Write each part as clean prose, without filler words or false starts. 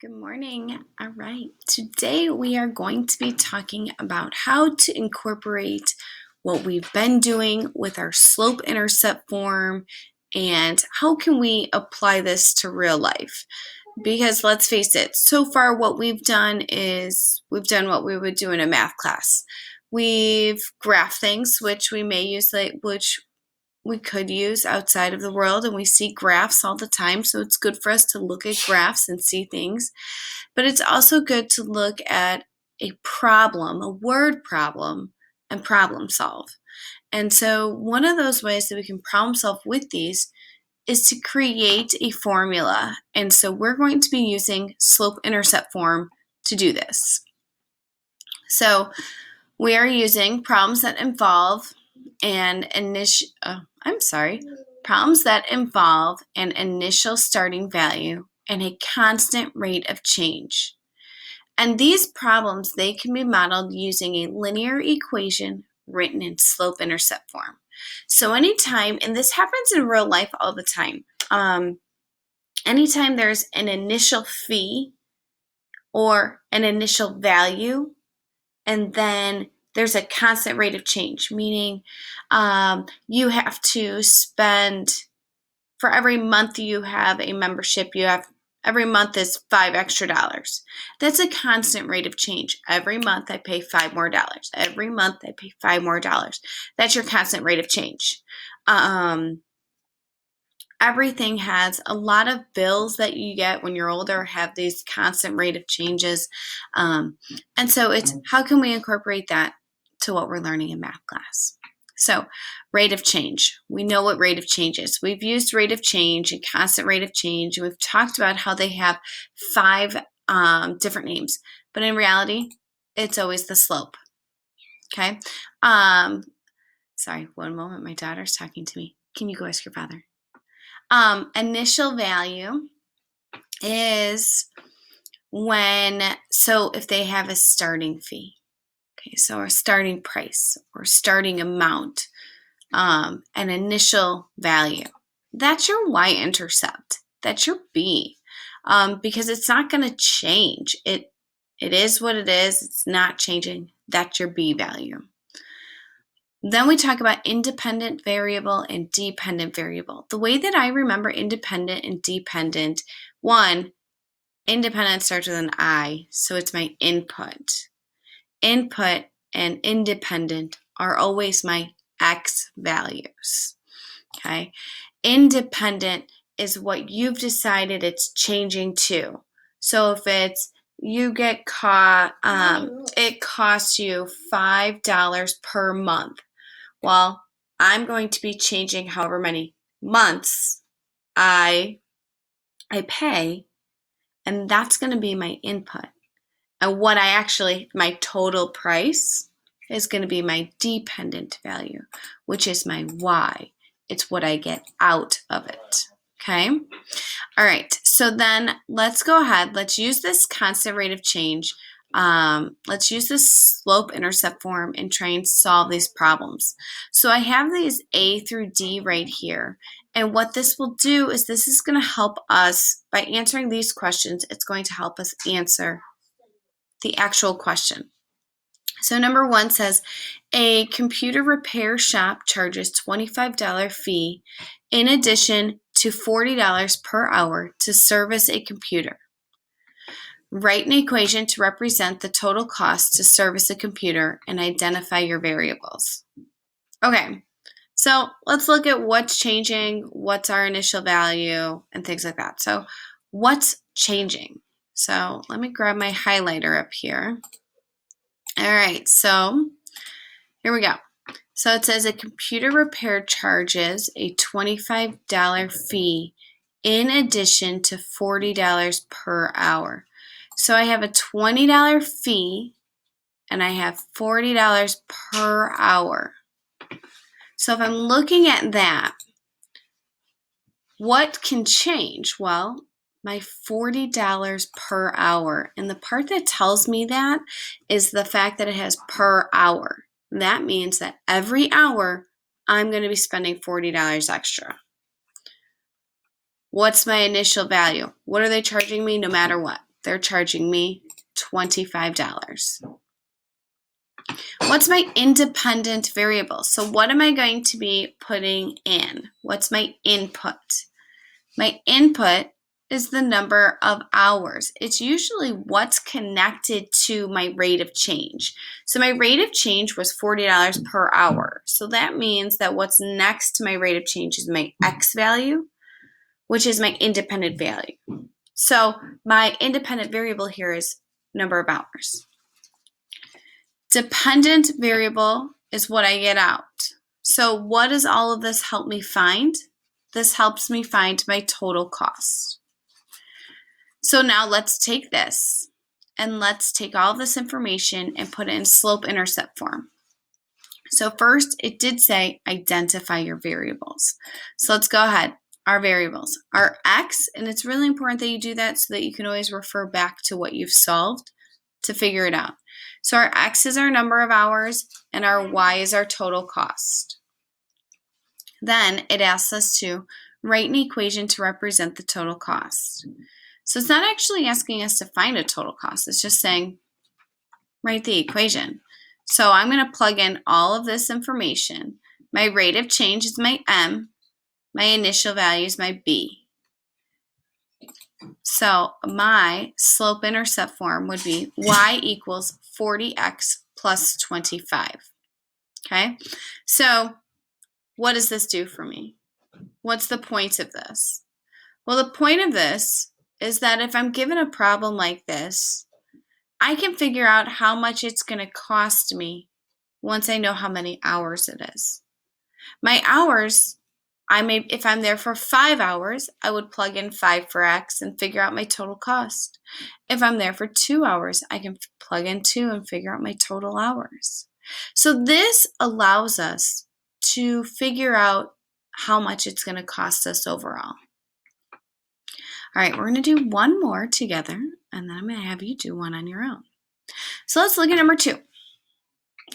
Good morning. All right. Today we are going to be talking about how to incorporate what we've been doing with our slope intercept form and how can we apply this to real life. Because let's face it, so far what we've done is we've done what we would do in a math class. We've graphed things which we may use which we could use outside of the world, and we see graphs all the time, so it's good for us to look at graphs and see things. But it's also good to look at a problem, a word problem, and problem solve. And so one of those ways that we can problem solve with these is to create a formula. And so we're going to be using slope intercept form to do this. So we are using problems that involve problems that involve an initial starting value and a constant rate of change. And these problems, they can be modeled using a linear equation written in slope-intercept form. So anytime, and this happens in real life all the time, anytime there's an initial fee or an initial value, and then there's a constant rate of change, meaning you have to spend, for every month you have a membership, every month is $5 extra. That's a constant rate of change. Every month I pay $5 more. Every month I pay $5 more. That's your constant rate of change. Everything has a lot of bills that you get when you're older have these constant rate of changes. And so it's how can we incorporate that to what we're learning in math class? So rate of change. We know what rate of change is. We've used rate of change and constant rate of change. And we've talked about how they have 5 different names. But in reality, it's always the slope. Okay? Sorry, one moment. My daughter's talking to me. Can you go ask your father? Initial value is if they have a starting fee. Okay, so a starting price or starting amount, an initial value. That's your y-intercept. That's your b, because it's not going to change. It is what it is. It's not changing. That's your b value. Then we talk about independent variable and dependent variable. The way that I remember independent and dependent, independent starts with an I, so it's my input. Input and independent are always my X values. Okay? Independent is what you've decided it's changing to. So if it's you get caught, it costs you $5 per month. Well, I'm going to be changing however many months I pay, and that's going to be my input. And my total price is going to be my dependent value, which is my Y. It's what I get out of it. Okay? All right. So then let's go ahead. Let's use this constant rate of change. Let's use this slope-intercept form and try and solve these problems. So I have these A through D right here. And what this will do is this is going to help us, by answering these questions, it's going to help us answer the actual question. So number 1 says, a computer repair shop charges $25 fee in addition to $40 per hour to service a computer. Write an equation to represent the total cost to service a computer and identify your variables. Okay, so let's look at what's changing, what's our initial value, and things like that. So what's changing? So let me grab my highlighter up here. All right, so here we go. So it says a computer repair charges a $25 fee in addition to $40 per hour. So I have a $20 fee and I have $40 per hour. So if I'm looking at that, what can change? Well, my $40 per hour. And the part that tells me that is the fact that it has per hour. That means that every hour I'm going to be spending $40 extra. What's my initial value? What are they charging me no matter what? they're charging me $25. What's my independent variable? So what am I going to be putting in? What's my input? My input is the number of hours. It's usually what's connected to my rate of change. So my rate of change was $40 per hour. So that means that what's next to my rate of change is my X value, which is my independent value. So my independent variable here is number of hours. Dependent variable is what I get out. So what does all of this help me find? This helps me find my total cost. So now let's take this and let's take all of this information and put it in slope-intercept form. So first, it did say identify your variables. So let's go ahead. Our variables are X, and it's really important that you do that so that you can always refer back to what you've solved to figure it out. So our X is our number of hours, and our Y is our total cost. Then it asks us to write an equation to represent the total cost. So it's not actually asking us to find a total cost. It's just saying, write the equation. So I'm going to plug in all of this information. My rate of change is my M. My initial value is my B. So my slope-intercept form would be Y equals 40x plus 25. Okay? So what does this do for me? What's the point of this? Well, the point of this is that if I'm given a problem like this, I can figure out how much it's going to cost me once I know how many hours it is. My hours, if I'm there for 5 hours, I would plug in 5 for X and figure out my total cost. If I'm there for 2 hours, I can plug in 2 and figure out my total hours. So this allows us to figure out how much it's going to cost us overall. All right, we're going to do one more together, and then I'm going to have you do one on your own. So let's look at number 2.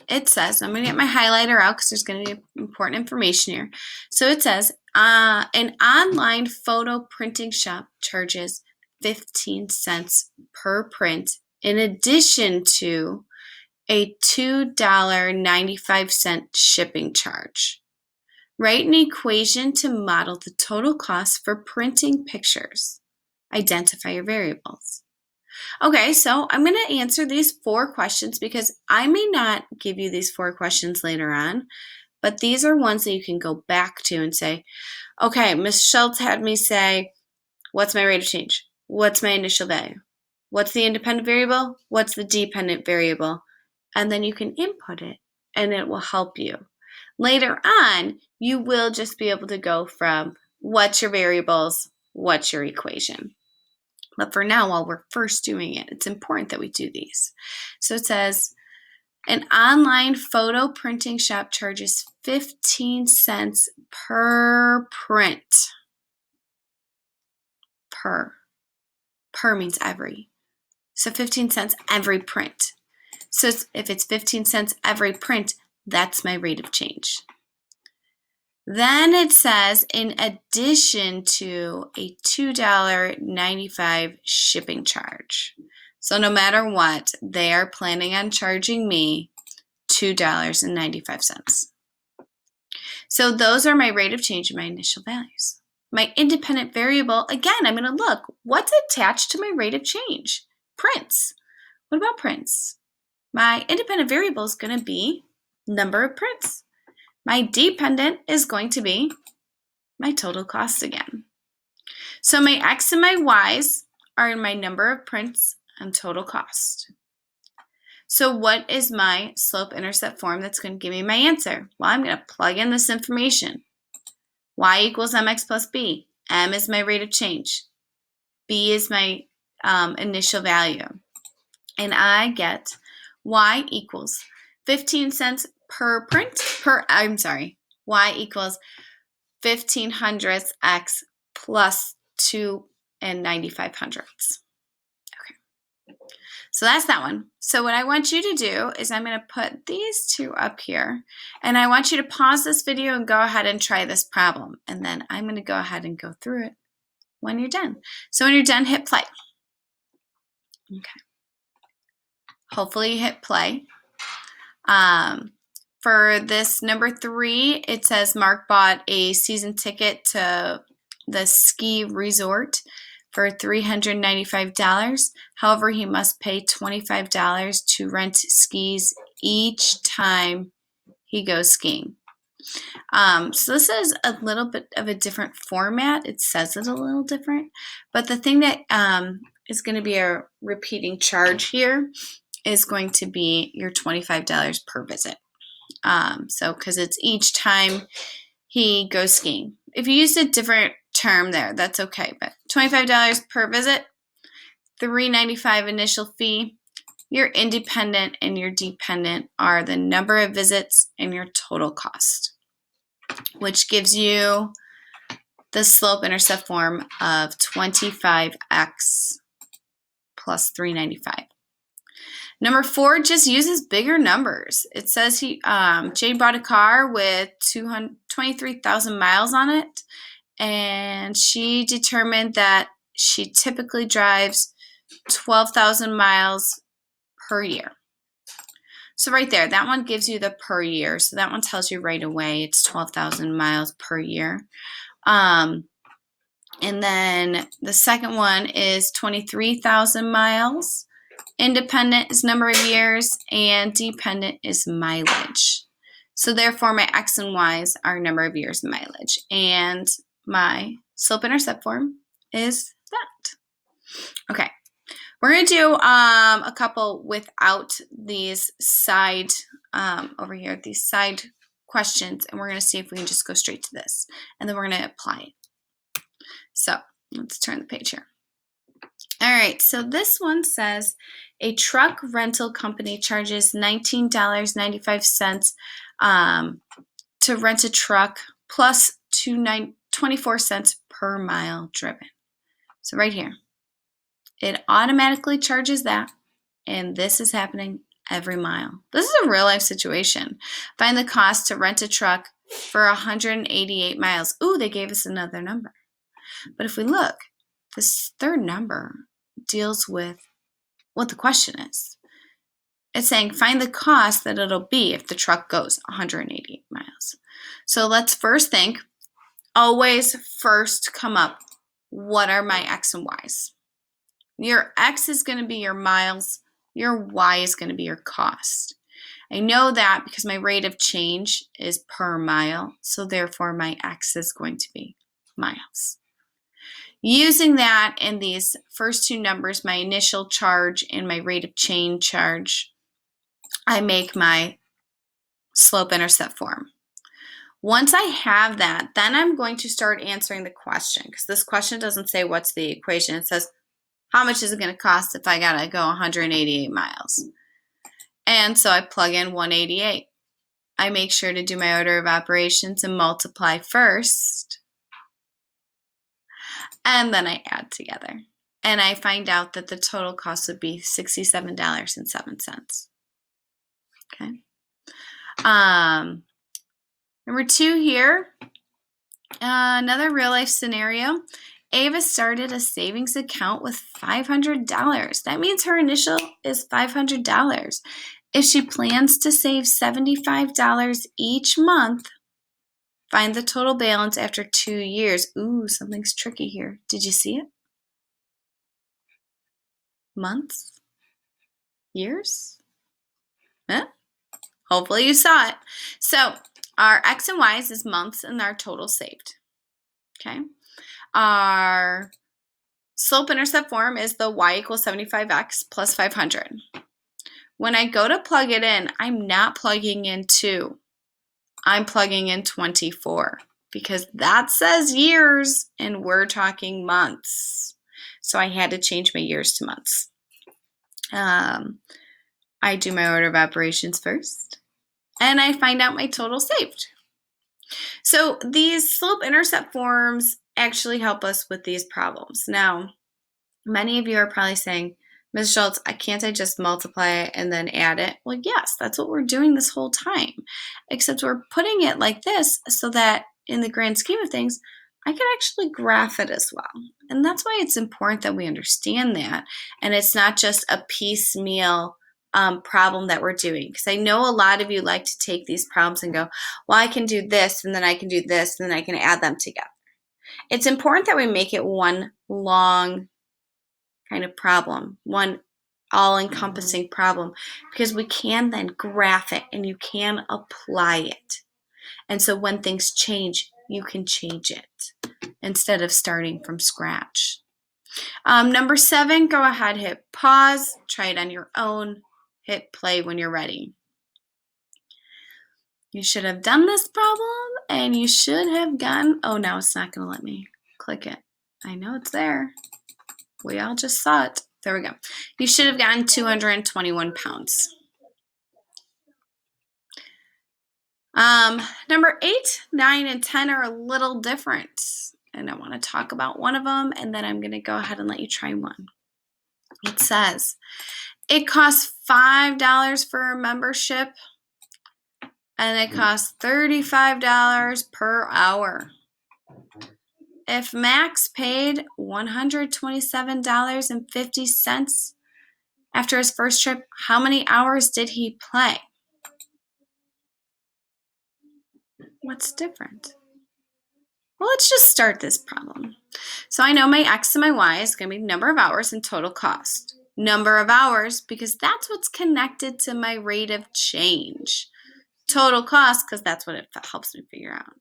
It says, I'm going to get my highlighter out because there's going to be important information here. So it says, an online photo printing shop charges 15 cents per print in addition to a $2.95 shipping charge. Write an equation to model the total cost for printing pictures. Identify your variables. Okay, so I'm going to answer these 4 questions because I may not give you these 4 questions later on, but these are ones that you can go back to and say, okay, Ms. Schultz had me say, what's my rate of change? What's my initial value? What's the independent variable? What's the dependent variable? And then you can input it and it will help you. Later on, you will just be able to go from what's your variables, what's your equation. But for now, while we're first doing it, it's important that we do these. So it says, an online photo printing shop charges 15 cents per print. Per means every. So 15 cents every print. So if it's 15 cents every print, that's my rate of change. Then it says, in addition to a $2.95 shipping charge. So no matter what, they are planning on charging me $2.95. So those are my rate of change and my initial values. My independent variable, again, I'm going to look, what's attached to my rate of change? Prints. What about prints? My independent variable is going to be number of prints. My dependent is going to be my total cost again. So my X and my Y's are in my number of prints and total cost. So what is my slope-intercept form that's going to give me my answer? Well, I'm going to plug in this information. Y equals mx plus b. M is my rate of change. B is my initial value. And I get Y equals 15 cents per print, Y equals 1500 X plus 2 9500. Okay, so that's that one. So what I want you to do is I'm going to put these 2 up here, and I want you to pause this video and go ahead and try this problem, and then I'm going to go ahead and go through it when you're done. So when you're done, hit play. Okay. Hopefully you hit play. For this number 3, it says Mark bought a season ticket to the ski resort for $395. However, he must pay $25 to rent skis each time he goes skiing. So this is a little bit of a different format. It says it a little different, but the thing that is going to be a repeating charge here is going to be your $25 per visit. So because it's each time he goes skiing. If you used a different term there, that's okay, but $25 per visit, $395 initial fee. Your independent and your dependent are the number of visits and your total cost, which gives you the slope-intercept form of 25x plus $395. Number 4 just uses bigger numbers. It says Jade bought a car with 23,000 miles on it, and she determined that she typically drives 12,000 miles per year. So right there, that one gives you the per year. So that one tells you right away it's 12,000 miles per year. And then the second one is 23,000 miles. Independent is number of years, and dependent is mileage. So therefore, my X and Y's are number of years and mileage. And my slope-intercept form is that. Okay. We're going to do a couple without these side, over here, these side questions, and we're going to see if we can just go straight to this. And then we're going to apply it. So let's turn the page here. All right, so this one says a truck rental company charges $19.95 to rent a truck plus 24 cents per mile driven. So right here, it automatically charges that, and this is happening every mile. This is a real life situation. Find the cost to rent a truck for 188 miles. Ooh, they gave us another number. But if we look, this third number deals with what the question is. It's saying find the cost that it'll be if the truck goes 188 miles. So let's first think, always first come up, what are my X and Y's? Your X is going to be your miles, your Y is going to be your cost. I know that because my rate of change is per mile, so therefore my X is going to be miles. Using that in these first two numbers, my initial charge and my rate of change charge, I make my slope-intercept form. Once I have that, then I'm going to start answering the question, because this question doesn't say what's the equation. It says, how much is it going to cost if I got to go 188 miles? And so I plug in 188. I make sure to do my order of operations and multiply first. And then I add together. And I find out that the total cost would be $67.07. Okay. Number 2 here, another real life scenario. Ava started a savings account with $500. That means her initial is $500. If she plans to save $75 each month, find the total balance after 2 years. Ooh, something's tricky here. Did you see it? Months? Years? Huh? Hopefully you saw it. So our X and Y's is months and our total saved. Okay. Our slope-intercept form is the Y equals 75x plus 500. When I go to plug it in, I'm not plugging in 2. I'm plugging in 24 because that says years and we're talking months. So I had to change my years to months. I do my order of operations first and I find out my total saved. So these slope-intercept forms actually help us with these problems. Now, many of you are probably saying, Ms. Schultz, can't I just multiply it and then add it? Well, yes, that's what we're doing this whole time, except we're putting it like this so that in the grand scheme of things, I can actually graph it as well. And that's why it's important that we understand that. And it's not just a piecemeal problem that we're doing. Because I know a lot of you like to take these problems and go, well, I can do this, and then I can do this, and then I can add them together. It's important that we make it one long kind of problem, one all-encompassing problem, because we can then graph it and you can apply it. And so when things change, you can change it instead of starting from scratch. Number 7, go ahead, hit pause, try it on your own, hit play when you're ready. You should have done this problem, and you should have gotten, oh, now it's not going to let me click it. I know it's there. We all just saw it. There we go. You should have gotten 221 pounds. Number 8, 9, and 10 are a little different. And I want to talk about one of them, and then I'm going to go ahead and let you try one. It says, it costs $5 for a membership, and it costs $35 per hour. If Max paid $127.50 after his first trip, how many hours did he play? What's different? Well, let's just start this problem. So I know my X and my Y is going to be number of hours and total cost. Number of hours, because that's what's connected to my rate of change. Total cost, because that's what it helps me figure out.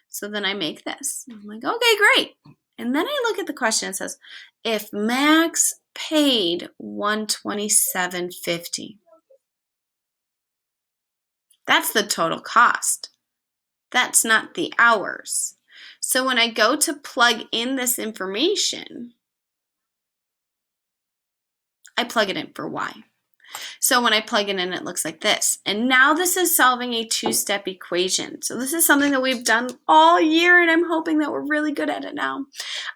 So then I make this. I'm like, okay, great. And then I look at the question. It says, if Max paid $127.50, that's the total cost. That's not the hours. So when I go to plug in this information, I plug it in for Y. So when I plug it in, it looks like this. And now this is solving a 2-step equation. So this is something that we've done all year, and I'm hoping that we're really good at it now.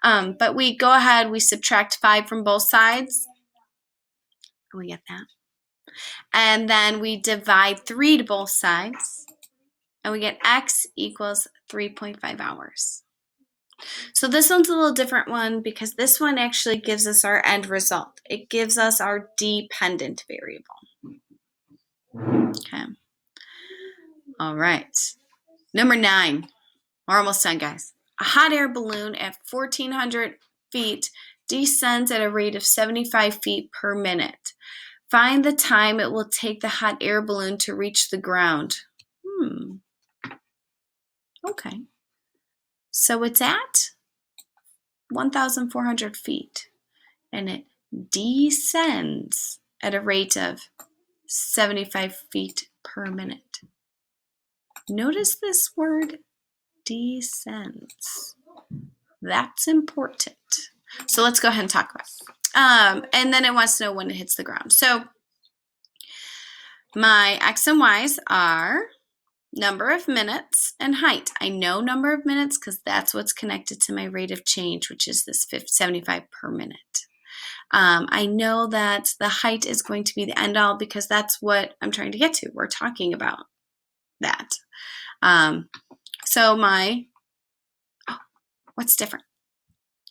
But we go ahead, we subtract 5 from both sides, and we get that. And then we divide 3 to both sides, and we get X equals 3.5 hours. So this one's a little different one because this one actually gives us our end result. It gives us our dependent variable. Okay. All right. Number 9. We're almost done, guys. A hot air balloon at 1,400 feet descends at a rate of 75 feet per minute. Find the time it will take the hot air balloon to reach the ground. Okay. So it's at 1,400 feet, and it descends at a rate of 75 feet per minute. Notice this word, descends. That's important. So let's go ahead and talk about it. And then it wants to know when it hits the ground. So my X and Y's are number of minutes and height. I know number of minutes because that's what's connected to my rate of change, which is this 75 per minute. I know that the height is going to be the end all because that's what I'm trying to get to. We're talking about that. So what's different?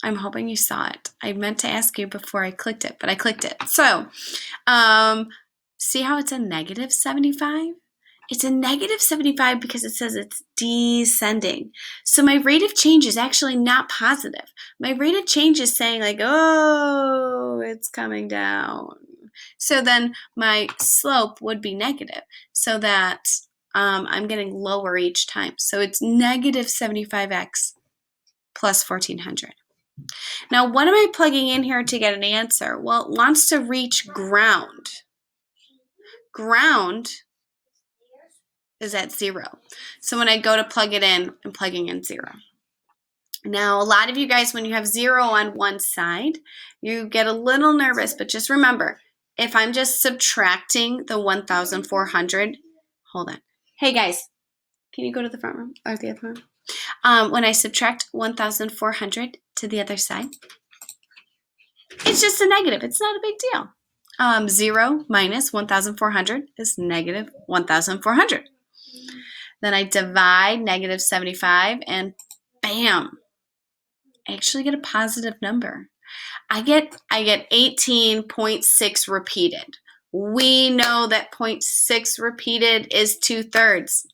I'm hoping you saw it. I meant to ask you before I clicked it, but I clicked it. So see how it's a negative 75? It's a negative 75 because it says it's descending. So my rate of change is actually not positive. My rate of change is saying like, oh, it's coming down. So then my slope would be negative so that I'm getting lower each time. So it's negative 75x plus 1,400. Now, what am I plugging in here to get an answer? Well, it wants to reach ground. Ground is at 0. So when I go to plug it in, I'm plugging in 0. Now, a lot of you guys, when you have 0 on one side, you get a little nervous, but just remember, if I'm just subtracting the 1,400, hold on. Hey guys, can you go to the front room or the other room? When I subtract 1,400 to the other side, it's just a negative. It's not a big deal. 0 minus 1,400 is negative 1,400. Then I divide negative 75 and bam, actually get a positive number. I get 18.6 repeated. We know that 0.6 repeated is 2/3.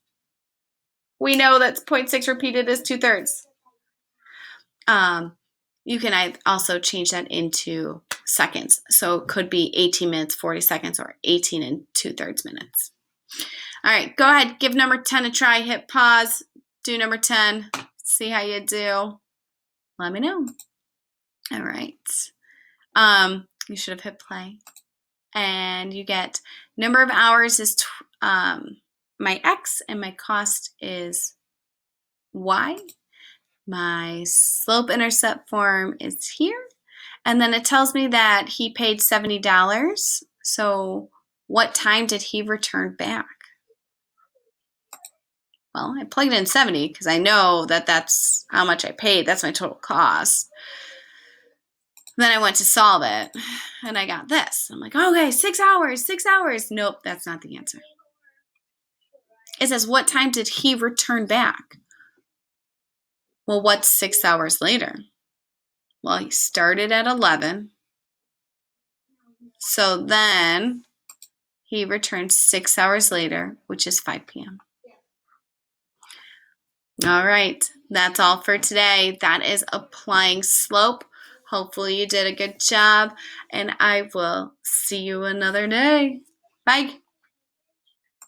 We know that 0.6 repeated is 2/3. You can also change that into seconds. So it could be 18 minutes, 40 seconds, or 18 and 2/3 minutes. All right, go ahead. Give number 10 a try. Hit pause. Do number 10. See how you do. Let me know. All right. You should have hit play. And you get number of hours is my X, and my cost is Y. My slope intercept form is here. And then it tells me that he paid $70. So what time did he return back? Well, I plugged in 70 because I know that that's how much I paid. That's my total cost. Then I went to solve it, and I got this. I'm like, okay, 6 hours, 6 hours. Nope, that's not the answer. It says, what time did he return back? Well, what's 6 hours later? Well, he started at 11. So then he returned 6 hours later, which is 5 p.m. All right, that's all for today. That is applying slope. Hopefully you did a good job, and I will see you another day. Bye.